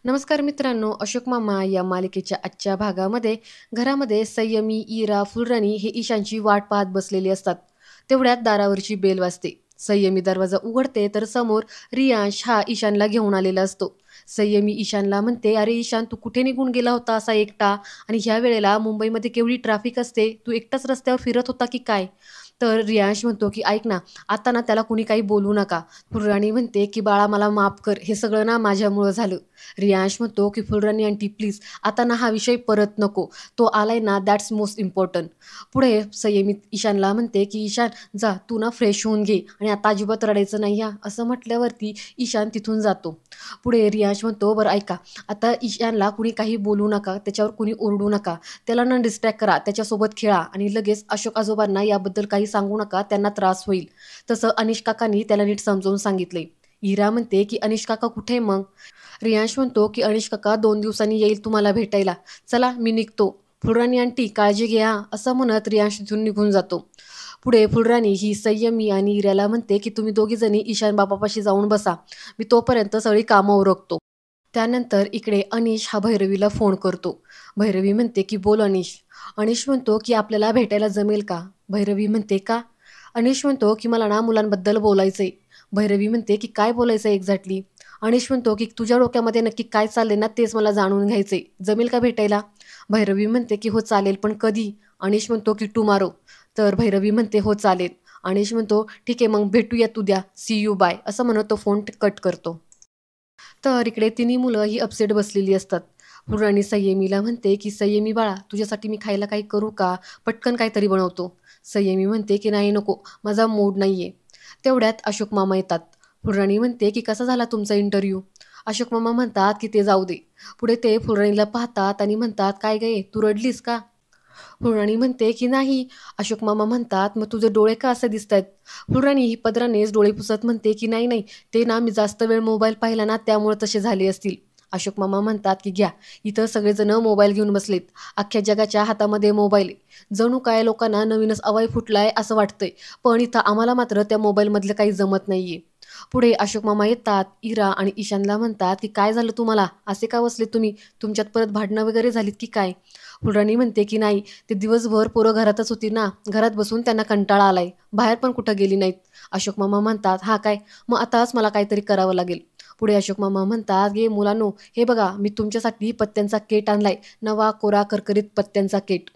नमस्कार मित्रांनो, अशोक मामा या मालिकेच्या आजच्या भागामध्ये घरामध्ये संयमी, इरा, फुलराणी हे ईशानची वाट पाहत बसलेली असतात. तेवढ्यात दारावरची बेल वाजते. संयमी दरवाजा उघडते तर समोर रियांश हा ईशानला घेऊन आलेला असतो. संयमी ईशानला म्हणते, "अरे ईशान, तू कुठे निघून गेला होता असा एकटा? आणि ह्या वेळेला मुंबईमध्ये केवढी ट्रॅफिक असते, तू एकटाच रस्त्यावर फिरत होता की काय?" तर रियांश म्हणतो की "ऐक ना, आता ना त्याला कुणी काही बोलू नका." फुलराणी म्हणते की "बाळा, मला माफ कर, हे सगळं ना माझ्यामुळं झालं." रियांश म्हणतो की "फुलराणी आंटी प्लीज, आता ना हा विषय परत नको. तो आलाय ना, दॅट्स मोस्ट इम्पॉर्टंट." पुढे संयमी ईशानला म्हणते की "ईशान, जा तू ना फ्रेश होऊन घे आणि आता अजिबात रडायचं नाही हा." असं म्हटल्यावरती ईशान तिथून जातो. पुढे रियांश म्हणतो, "बरं ऐका, आता ईशानला कुणी काही बोलू नका, त्याच्यावर कुणी ओरडू नका. त्याला ना डिस्ट्रॅक्ट करा, त्याच्यासोबत खेळा आणि लगेच अशोक आजोबांना याबद्दल काही सांगू नका, त्यांना त्रास होईल." तसं अनिश काकांनी त्याला नीट समजावून सांगितले. इरा म्हणते की "अनिश काका कुठे मग?" रियांश म्हणतो की "अनिश काका 2 दिवसांनी येईल तुम्हाला भेटायला. चला मी निघतो. फुलराणी आंटी काळजी घ्या." असं म्हणत रियांश तिथून निघून जातो. पुढे फुलराणी ही संयमी आणि इऱ्याला म्हणते की "तुम्ही दोघीजणी ईशान बाबापाशी जाऊन बसा. मी तोपर्यंत सगळी कामं उरकतो." त्यानंतर इकडे अनिश हा भैरवीला फोन करतो. भैरवी म्हणते की "बोल अनिश." अनिश म्हणतो की "आपल्याला भेटायला जमेल का?" भैरवी म्हणते "का?" अनिश म्हणतो की "मला ना मुलांबद्दल बोलायचंय." भैरवी म्हणते की "काय बोलायचं एक्झॅक्टली?" अनिश म्हणतो की "तुझ्या डोक्यामध्ये नक्की काय चाललंय ना, तेच मला जाणून घ्यायचंय. जमेल का भेटायला?" भैरवी म्हणते की "हो चालेल, पण कधी?" अनिश म्हणतो की "टुमारो." तर भैरवी म्हणते "हो चालेल." अनिश म्हणतो "ठीक आहे, मग भेटूयात उद्या. See you bye." असं म्हणत तो फोन कट करतो. तर इकडे तिन्ही मुलं ही अपसेट बसलेली असतात. पूर्णानी संयमीला म्हणते की "संयमी बाळा, तुझ्यासाठी मी खायला काही करू का? पटकन काहीतरी बनवतो." संयमी म्हणते की "नाही नको, माझा मूड नाहीये." तेवढ्यात अशोक मामा येतात. फुलराणी म्हणते की "कसा झाला तुमचा इंटरव्ह्यू?" अशोक मामा म्हणतात की "ते जाऊ दे." पुढे ते फुलराणीला पाहतात आणि म्हणतात, "काय गे, तू रडलीस का?" फुलराणी म्हणते की "नाही." अशोक मामा म्हणतात, "मग तुझे डोळे का असे दिसतायत?" फुलराणी ही पदरानेच डोळे पुसत म्हणते की "नाही नाही, ते ना मी जास्त वेळ मोबाईल पाहिला ना, त्यामुळे तसे झाले असतील." अशोक मामा म्हणतात की "घ्या, इथं सगळेजण मोबाईल घेऊन बसलेत. अख्ख्या जगाच्या हातामध्ये मोबाईल आहे. जणू काय लोकांना नवीनच अवय फुटलाय असं वाटतंय. पण इथं आम्हाला मात्र त्या मोबाईलमधलं काही जमत नाहीये." पुढे अशोक मामा येतात. इरा आणि ईशानला म्हणतात की "काय झालं तुम्हाला? असे का बसले तुम्ही? तुमच्यात परत भांडणं वगैरे झालीत की काय?" फुलराणी म्हणते की "नाही, ते दिवसभर पोरं घरातच होती ना, घरात बसून त्यांना कंटाळा आलाय. बाहेर पण कुठं गेली नाहीत." अशोक मामा म्हणतात, "हा काय? मग आताच मला काहीतरी करावं लागेल." पुढे अशोक मामा म्हणतात की मुलांनो, हे बघा मी तुमच्यासाठी पत्त्यांचा केट आणलाय. नवा कोरा करकरीत पत्त्यांचा केट."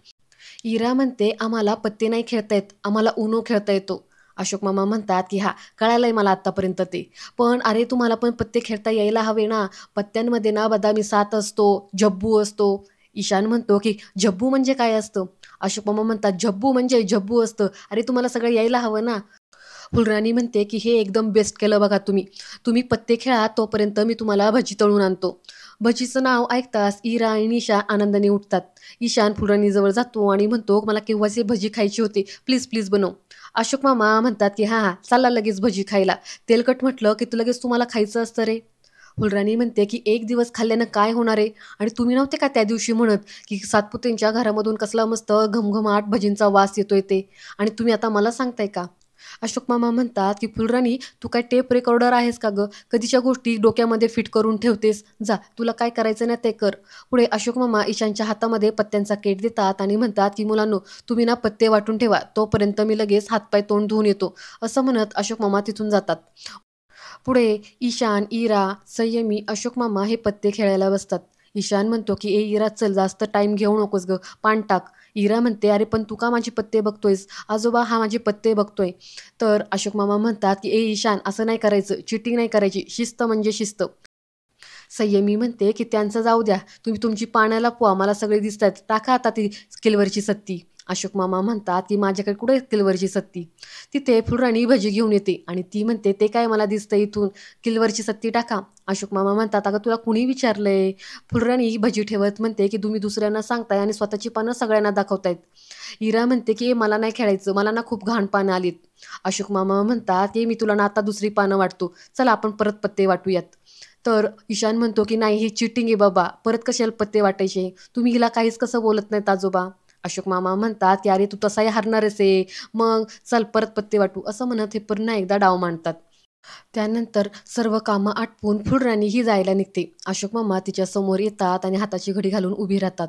इरा म्हणते, "आम्हाला पत्ते नाही खेळता येत, आम्हाला उनो खेळता येतो." अशोक मामा म्हणतात की "हा, कळालंय मला आत्तापर्यंत ते. पण अरे तुम्हाला पण पत्ते खेळता यायला हवे ना. पत्त्यांमध्ये ना बदामी 7 असतो, जब्बू असतो." ईशान म्हणतो की "जब्बू म्हणजे काय असतं?" अशोक मामा म्हणतात, "जब्बू म्हणजे जब्बू असतं. अरे तुम्हाला सगळं यायला हवं ना." फुलराणी म्हणते की "हे एकदम बेस्ट केलं बघा तुम्ही. तुम्ही पत्ते खेळा, तोपर्यंत मी तुम्हाला भजी तळून आणतो." भजीचं नाव ऐकताच इरा आणि ईशा आनंदाने उठतात. ईशान फुलराणीजवळ जातो आणि म्हणतो, "मला केव्हाचे भजी खायची होती. प्लीज प्लीज बनव." अशोक मामा म्हणतात की "हां हां, चला लगेच भजी खायला. तेलकट म्हटलं की लगेच तुम्हाला खायचं असतं रे." फुलराणी म्हणते की "एक दिवस खाल्ल्यानं काय होणार आहे? आणि तुम्ही नव्हते का त्या दिवशी म्हणत की सातपुतेंच्या घरामधून कसला मस्त घमघमाट भजींचा वास येतोय ते, आणि तुम्ही आता मला सांगताय का?" अशोक मामा म्हणतात की "फुलराणी, तू काय टेप रेकॉर्डर आहेस का गं? कधीच्या गोष्टी डोक्यामध्ये फिट करून ठेवतेस. जा, तुला काय करायचं ना ते कर." पुढे अशोक मामा ईशानच्या हातामध्ये पत्त्यांचा केट देतात आणि म्हणतात की "मुलांनो, तुम्ही ना पत्ते वाटून ठेवा, तोपर्यंत मी लगेच हातपाय तोंड धुवून येतो." असं म्हणत अशोक मामा तिथून जातात. पुढे ईशान, इरा, संयमी, अशोक मामा हे पत्ते खेळायला बसतात. ईशान म्हणतो की "ए इरा, चल जास्त टाइम घेऊ नकोस गं, पान टाक." इरा म्हणते, "अरे पण तू का माझे पत्ते बघतोयस? आजोबा हा माझे पत्ते बघतोय." तर अशोक मामा म्हणतात की "ए ईशान, असं नाही करायचं, चिटिंग नाही करायची, शिस्त म्हणजे शिस्त." संयमी म्हणते की "त्यांचं जाऊ द्या, तुम्ही तुमची पाण्याला पोहा, मला सगळे दिसतात. टाका आता ती स्किलवरची सत्ती." अशोक मामा म्हणतात की "माझ्याकडे कुठे स्किलवरची सत्ती?" तिथे फुलराणी भजी घेऊन येते आणि ती म्हणते, "ते काय मला दिसतं इथून, किलवरची सत्ती टाका." अशोक मामा म्हणतात, "अगं तुला कुणी विचारलंय?" फुलराणी भजी ठेवत म्हणते की "तुम्ही दुसऱ्यांना सांगताय आणि स्वतःची पानं सगळ्यांना दाखवतायत." इरा म्हणते की मला नाही खेळायचं, मला ना खूप घाण पानं आलीत." अशोक मामा म्हणतात की "मी तुला ना आता दुसरी पानं वाटतो, चला आपण परत पत्ते वाटूयात." तर ईशान म्हणतो की "नाही, ही चिटिंग आहे बाबा, परत कशाला पत्ते वाटायचे? तुम्ही हिला काहीच कसं बोलत नाहीत आजोबा." अशोक मामा म्हणतात की "अरे तू तसाही हारणारच आहे, मग चल परत पत्ते वाटू." असं म्हणत हे पुन्हा एकदा डाव मांडतात. त्यानंतर सर्व कामं आटपून फुलराणी ही जायला निघते. अशोक मामा तिच्या समोर येतात आणि हाताची घडी घालून उभी राहतात.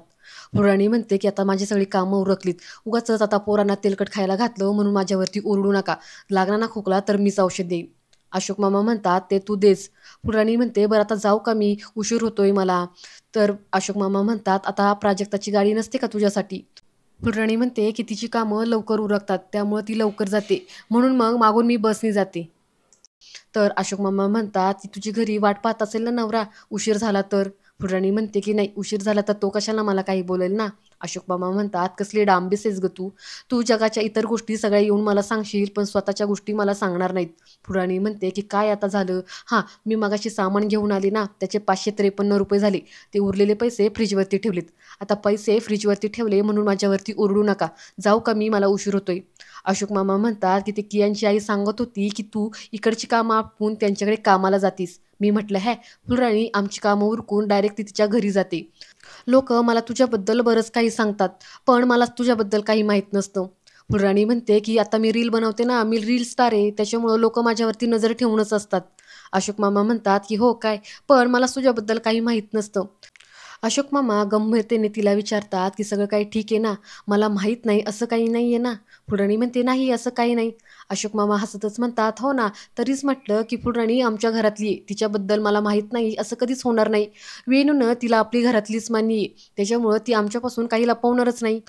फुलराणी म्हणते की आता माझी सगळी कामं उरकलीत. उगाचच आता पोरांना तेलकट खायला घातलं म्हणून माझ्यावरती ओरडू नका. लागला ना खोकला तर मीच औषध देईन. अशोक मामा म्हणतात ते तू देच. फुलराणी म्हणते बरं आता जाऊ का मी? उशीर होतोय मला. तर अशोक मामा म्हणतात आता प्राजक्ताची गाडी नसते का तुझ्यासाठी? फुलराणी म्हणते की तिची कामं लवकर उरकतात त्यामुळं ती लवकर जाते. म्हणून मग मागून मी बसनी जाते. तर अशोक मामा म्हणतात की तुझी घरी वाट पाहत असेल ना नवरा, उशीर झाला तर? फुलराणी म्हणते की नाही उशीर झाला तर तो कशाला मला काही बोलेल ना. अशोक मामा म्हणतात कसली डांबीस आहेस ग तू. तू जगाच्या इतर गोष्टी सगळ्या येऊन मला सांगशील पण स्वतःच्या गोष्टी मला सांगणार नाहीत. फुलराणी म्हणते की काय आता झालं? हां, मी मगाशी सामान घेऊन आले ना त्याचे 553 रुपये झाले. ते उरलेले पैसे फ्रीजवरती ठेवलेत. आता पैसे फ्रीजवरती ठेवले म्हणून माझ्यावरती ओरडू नका. जाऊ का मी? मला उशीर होतोय. अशोक मामा म्हणतात की ते कियांची आई सांगत होती की तू इकडची कामं आटपून त्यांच्याकडे कामाला जातीस. मी म्हटलं हॅ फुलराणी आमची कामं उरकून डायरेक्ट ती तिच्या घरी जाते. लोक मला तुझ्याबद्दल बरंच काही सांगतात पण मला तुझ्याबद्दल काही माहीत नसतं. फुलराणी म्हणते की आता मी रील बनवते ना, मी रील स्टार आहे त्याच्यामुळं लोक माझ्यावरती नजर ठेवूनच असतात. अशोक मामा म्हणतात की हो काय, पण मला तुझ्याबद्दल काही माहीत नसतं. अशोक मामा गंभीरतेने तिला विचारतात की सगळं काही ठीक आहे ना? मला माहीत नाही असं काही नाही आहे ना? फुलराणी म्हणते नाही असं काही नाही. अशोक मामा हसतच म्हणतात हो ना, तरीच म्हटलं की फुलराणी आमच्या घरातली आहे. तिच्याबद्दल मला माहीत नाही असं कधीच होणार नाही. वेणूनं तिला आपली घरातलीच मानली आहे. त्याच्यामुळं ती आमच्यापासून काही लपवणारच नाही.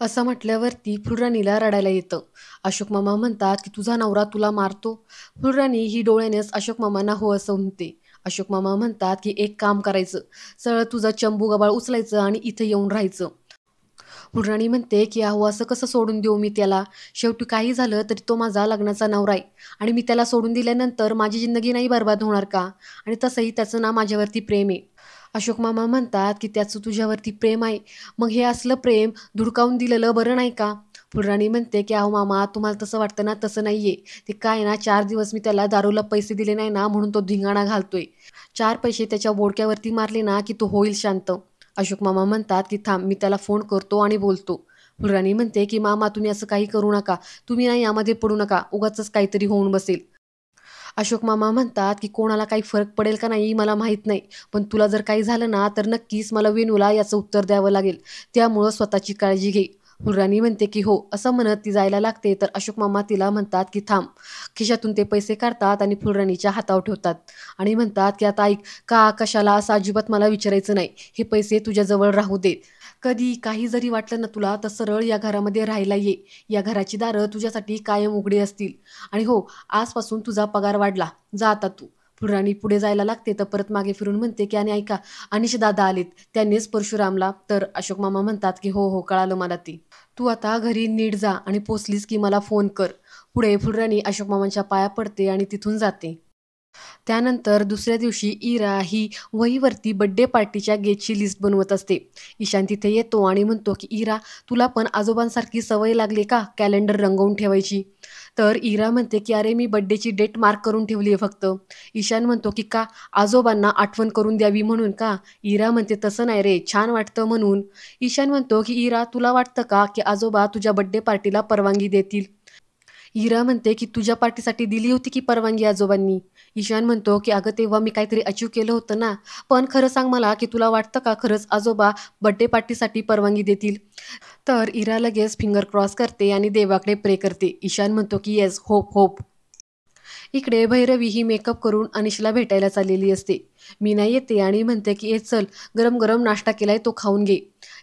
असं म्हटल्यावरती फुलराणीला रडायला येतं. अशोक मामा म्हणतात की तुझा नवरा तुला मारतो? फुलराणी ही डोळ्यानेच अशोक मामांना हो असं म्हणते. अशोक मामा म्हणतात की एक काम करायचं, सरळ तुझं चंबू गबाळ उचलायचं आणि इथं येऊन राहायचं. फुलराणी म्हणते की अहो असं कसं सोडून देऊ मी त्याला? शेवटी काही झालं तरी तो माझा लग्नाचा नवरा आहे आणि मी त्याला सोडून दिल्यानंतर माझी जिंदगी नाही बरबाद होणार का? आणि तसंही त्याचं ना माझ्यावरती प्रेम आहे. अशोक मामा म्हणतात की त्याचं तुझ्यावरती प्रेम आहे, मग हे असलं प्रेम धुडकावून दिलेलं बरं नाही का? फुलराणी म्हणते की अहो मामा तुम्हाला तसं वाटतं ना तसं नाहीये. ते काय ना 4 दिवस मी त्याला दारूला पैसे दिले नाही ना म्हणून तो धिंगाणा घालतोय. 4 पैसे त्याच्या बोडक्यावरती मारले ना की तो होईल शांत. अशोक मामा म्हणतात की थांब मी त्याला फोन करतो आणि बोलतो. फुलराणी म्हणते की मामा तुम्ही असं काही करू नका. तुम्ही ना यामध्ये पडू नका. उगाचच काहीतरी होऊन बसेल. अशोक मामा म्हणतात की कोणाला काही फरक पडेल का नाही मला माहीत नाही. पण तुला जर काही झालं ना तर नक्कीच मला वेणूला याचं उत्तर द्यावं लागेल. त्यामुळं स्वतःची काळजी घे. फुलराणी म्हणते की हो असं म्हणत ती जायला लागते तर अशोक मामा तिला म्हणतात की थांब. खिशातून ते पैसे काढतात आणि फुलराणीच्या हातावर ठेवतात आणि म्हणतात की आता ऐक, का कशाला असं अजिबात मला विचारायचं नाही. हे पैसे तुझ्याजवळ राहू दे. कधी काही जरी वाटलं ना तुला तर सरळ या घरामध्ये राहायला ये. या घराची दारं तुझ्यासाठी कायम उघडी असतील. आणि हो, आजपासून तुझा पगार वाढला. जा आता तू. फुलराणी पुढे जायला लागते तर परत मागे फिरून म्हणते की आणि ऐका, अनिश दादा आलेत. त्यांनीच परशुरामला. तर अशोक मामा म्हणतात की हो हो कळालं मला ती. तू आता घरी नीट जा आणि पोचलीस की मला फोन कर. पुढे फुलराणी अशोक मामांच्या पाया पडते आणि तिथून जाते. त्यानंतर दुसऱ्या दिवशी इरा ही वहीवरती बड्डे पार्टीच्या गेटची लिस्ट बनवत असते. ईशान तिथे येतो आणि म्हणतो की इरा तुला पण आजोबांसारखी सवय लागली का कॅलेंडर रंगवून ठेवायची? तर इरा म्हणते की अरे मी बड्डेची डेट मार्क करून ठेवली आहे फक्त. ईशान म्हणतो की का? आजोबांना आठवण करून द्यावी म्हणून का? इरा म्हणते तसं नाही रे, छान वाटतं म्हणून. ईशान म्हणतो की इरा तुला वाटतं का की आजोबा तुझ्या बड्डे पार्टीला परवानगी देतील? इरा म्हणते की तुझ्या पार्टीसाठी दिली होती की परवानगी आजोबांनी. ईशान म्हणतो की अगं तेव्हा मी काहीतरी अचीव केलं होतं ना. पण खरं सांग मला की तुला वाटतं का खरंच आजोबा बड्डे पार्टीसाठी परवानगी देतील? तर इरा लगेच फिंगर क्रॉस करते आणि देवाकडे प्रे करते. ईशान म्हणतो की येस, होप होप. इकडे भैरवी ही मेकअप करून अनिशला भेटायला चाललेली असते. मीना येते आणि म्हणते की ए चल, गरम गरम नाश्ता केलाय तो खाऊन घे.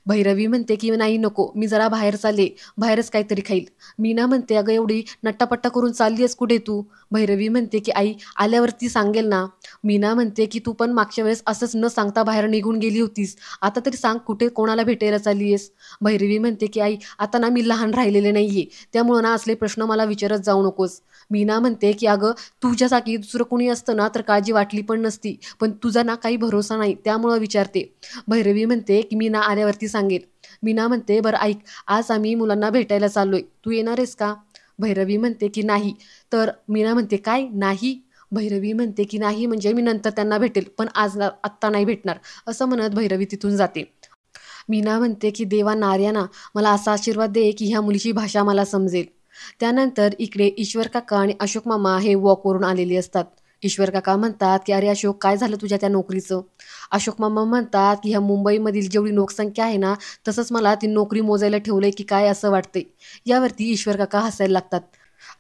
भैरवी म्हणते की नाही नको, मी जरा बाहेर चालले, बाहेरच काहीतरी खाईल. मीना म्हणते अगं एवढी नट्टापट्टा करून चालली आहेस कुठे तू? भैरवी म्हणते की आई आल्यावरती सांगेल ना. मीना म्हणते की तू पण मागच्या वेळेस असंच न सांगता बाहेर निघून गेली होतीस. आता तरी सांग कुठे कोणाला भेटायला चालली आहेस? भैरवी म्हणते की आई आता ना मी लहान राहिलेले नाहीये, त्यामुळं ना असले प्रश्न मला विचारत जाऊ नकोस. मीना म्हणते की अगं तुझ्या जागी दुसरं कोणी असतं ना तर काळजी वाटली पण नसती, पण तुझा ना काही भरोसा नाही त्यामुळं विचारते. भैरवी म्हणते की मीना आल्यावरती सांगेल. मीना म्हणते बरं ऐक, आज आम्ही मुलांना भेटायला चाललोय, तू येणार आहेस का? भैरवी म्हणते की नाही. तर मीना म्हणते काय नाही? भैरवी म्हणते की नाही म्हणजे मी नंतर त्यांना भेटेल पण आज आत्ता नाही भेटणार. असं म्हणत भैरवी तिथून जाते. मीना म्हणते की देवा नार्याना मला असा आशीर्वाद दे की ह्या मुलीची भाषा मला समजेल. त्यानंतर इकडे ईश्वर काका आणि अशोक मामा हे वॉकवरून आलेले असतात. ईश्वर काका म्हणतात की अरे अशोक, काय झालं तुझ्या त्या नोकरीचं? अशोक मामा म्हणतात की ह्या मुंबईमधील जेवढी लोकसंख्या आहे ना, तसंच मला ती नोकरी मोजायला ठेवलंय की काय असं वाटतंय. यावरती ईश्वर काका हसायला लागतात.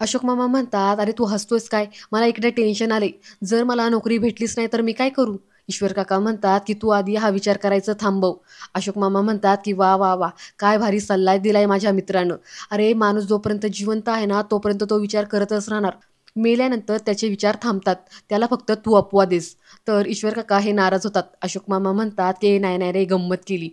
अशोक मामा म्हणतात, अरे तू हसतोयस काय? मला इकडे टेन्शन आले. जर मला नोकरी भेटलीच नाही तर मी काय करू? ईश्वर काका म्हणतात की तू आधी हा विचार करायचं थांबव. अशोक मामा म्हणतात की वा वा वा, काय भारी सल्ला दिलाय माझ्या मित्रानं. अरे माणूस जोपर्यंत जिवंत आहे ना, तोपर्यंत तो विचार करतच राहणार. मेल्यानंतर त्याचे विचार थांबतात. त्याला फक्त तू अपवादेस. तर ईश्वर काका हे नाराज होतात. अशोक मामा म्हणतात की नाही नाही रे, गंमत केली.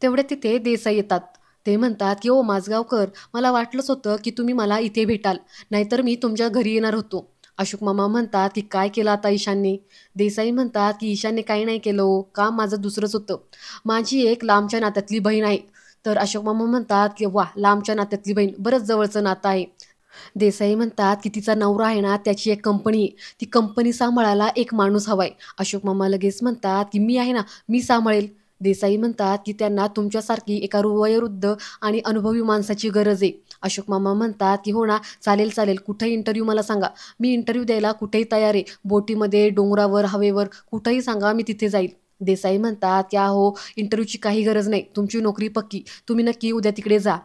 तेवढ्यात तिथे देसाई येतात. ते म्हणतात की ओ माझगावकर, मला वाटलंच होतं की तुम्ही मला इथे भेटाल, नाहीतर मी तुमच्या घरी येणार होतो. अशोक मामा म्हणतात की काय केलं आता ईशानने? देसाई म्हणतात की ईशानने काही नाही केलं हो, काम माझं दुसरंच होतं. माझी एक लांबच्या नात्यातली बहीण आहे. तर अशोक मामा म्हणतात की वा, लांबच्या नात्यातली बहीण, बरंच जवळचं नातं आहे. देसाई म्हणतात की तिचा नवरा आहे ना, त्याची एक कंपनी आहे. ती कंपनी सांभाळायला एक माणूस हवाय. अशोक मामा लगेच म्हणतात की मी आहे ना, मी सांभाळेल. देसाई म्हणतात की त्यांना तुमच्यासारखी एका वयोवृद्ध आणि अनुभवी माणसाची गरज आहे. अशोक मामा म्हणतात की हो ना, चालेल चालेल, कुठेही इंटरव्ह्यू मला सांगा. मी इंटरव्ह्यू द्यायला कुठेही तयार आहे. बोटीमध्ये, डोंगरावर, हवेवर, कुठेही सांगा, मी तिथे जाईल. देसाई म्हणतात की अहो, इंटरव्ह्यूची काही गरज नाही. तुमची नोकरी पक्की. तुम्ही नक्की उद्या तिकडे जा.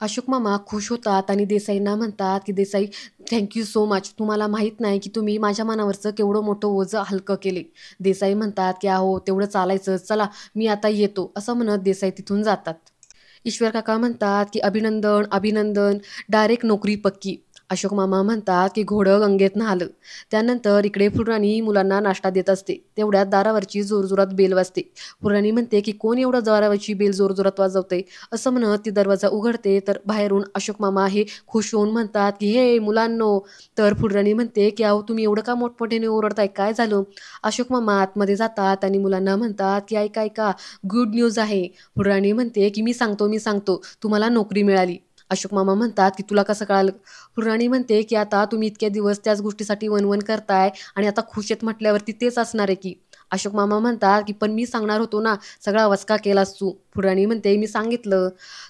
अशोक मामा खुश होतात आणि देसाईंना म्हणतात की देसाई, थँक्यू सो मच. तुम्हाला माहीत नाही की तुम्ही माझ्या मनावरचं केवढं मोठं ओझं हलकं केले. देसाई म्हणतात की अहो, तेवढं चालायचं, चला मी आता येतो, असं म्हणत देसाई तिथून जातात. ईश्वर काका म्हणतात की अभिनंदन अभिनंदन, डायरेक्ट नोकरी पक्की. अशोक मामा म्हणतात की घोडं गंगेत न्हालं. त्यानंतर इकडे फुलराणी मुलांना नाश्ता देत असते. तेवढ्यात दारावरची जोरजोरात बेल वाजते. फुलराणी म्हणते की कोण एवढं दारावरची बेल जोरजोरात वाजवते? असं म्हणत ती दरवाजा उघडते. तर बाहेरून अशोक मामा हे खुश होऊन म्हणतात की हे मुलांनो. तर फुलराणी म्हणते की अहो, तुम्ही एवढं का मोठमोठ्याने ओरडताय, काय झालं? अशोक मामा आतमध्ये जातात आणि मुलांना म्हणतात की ऐका ऐका, गुड न्यूज आहे. फुलराणी म्हणते की मी सांगतो, तुम्हाला नोकरी मिळाली. अशोक मामा म्हणतात की तुला कसं कळालं? फुलराणी म्हणते की आता तुम्ही इतक्या दिवस त्याच गोष्टीसाठी वणवण करताय आणि आता खुश आहेत म्हटल्यावरती तेच असणार आहे की. अशोक मामा म्हणतात की पण मी सांगणार होतो ना, सगळा वचका केलास तू. फुलराणी म्हणते मी सांगितलं.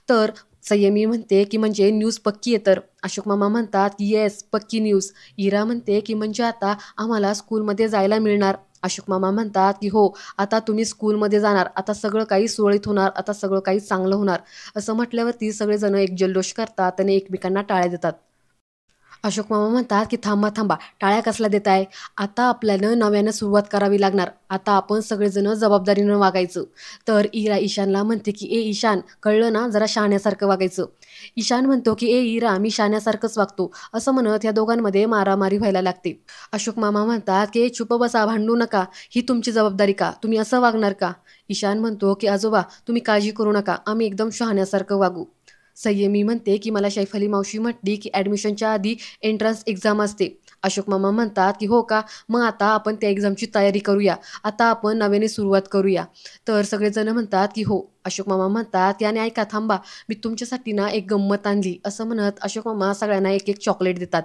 तर संयमी म्हणते की म्हणजे न्यूज पक्की आहे तर? अशोक मामा म्हणतात की येस, पक्की न्यूज. इरा म्हणते की म्हणजे आता आम्हाला स्कूलमध्ये जायला मिळणार. अशोक मामा म्हणतात की हो, आता तुम्ही स्कूलमध्ये जाणार, आता सगळं काही सुरळीत होणार, आता सगळं काही चांगलं होणार. असं म्हटल्यावरती सगळेजण एक जल्लोष करतात आणि एकमेकांना टाळ्या देतात. अशोक मामा म्हणतात की थांबा थांबा, टाळ्या कसला देताय? आता आपल्याला नव्यानं सुरुवात करावी लागणार. आता आपण सगळेजण जबाबदारीनं वागायचं. तर इरा ईशानला म्हणते की ए ईशान, कळलं ना, जरा शहाण्यासारखं वागायचं. ईशान म्हणतो की ए इरा, मी शहाण्यासारखंच वागतो. असं म्हणत या दोघांमध्ये मारामारी व्हायला लागते. अशोक मामा म्हणतात की चुप बसा, भांडू नका. ही तुमची जबाबदारी का? तुम्ही असं वागणार का? ईशान म्हणतो की आजोबा, तुम्ही काळजी करू नका, आम्ही एकदम शहाण्यासारखं वागू. संयमी म्हणते की मला शैफली मावशी म्हटली की ॲडमिशनच्या आधी एंट्रन्स एक्झाम असते. अशोक मामा म्हणतात की हो का, मग आता आपण त्या एक्झामची तयारी करूया. आता आपण नव्याने सुरुवात करूया. तर सगळेजण म्हणतात की हो. अशोक मामा म्हणतात की आणि ऐका थांबा, मी तुमच्यासाठी ना एक गंमत आणली. असं म्हणत अशोक मामा सगळ्यांना एक एक चॉकलेट देतात.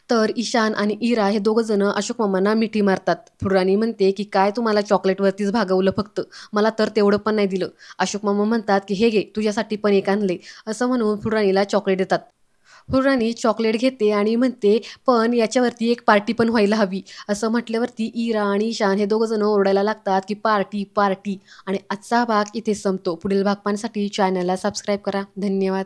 तर ईशान आणि इरा हे दोघं जण अशोक मामांना मिठी मारतात. फुलराणी म्हणते की काय तुम्हाला चॉकलेटवरतीच भागवलं फक्त, मला तर तेवढं पण नाही दिलं. अशोक मामा म्हणतात की हे घे, तुझ्यासाठी पण एक आणले. असं म्हणून फुलराणीला चॉकलेट देतात. फुलराणी चॉकलेट घेते आणि म्हणते पण याच्यावरती एक पार्टी पण व्हायला हवी. असं म्हटल्यावरती इरा आणि ईशान हे दोघं जण ओरडायला लागतात की पार्टी पार्टी. आणि आजचा भाग इथे संपतो. पुढील भाग पाहण्यासाठी चॅनलला सबस्क्राईब करा. धन्यवाद.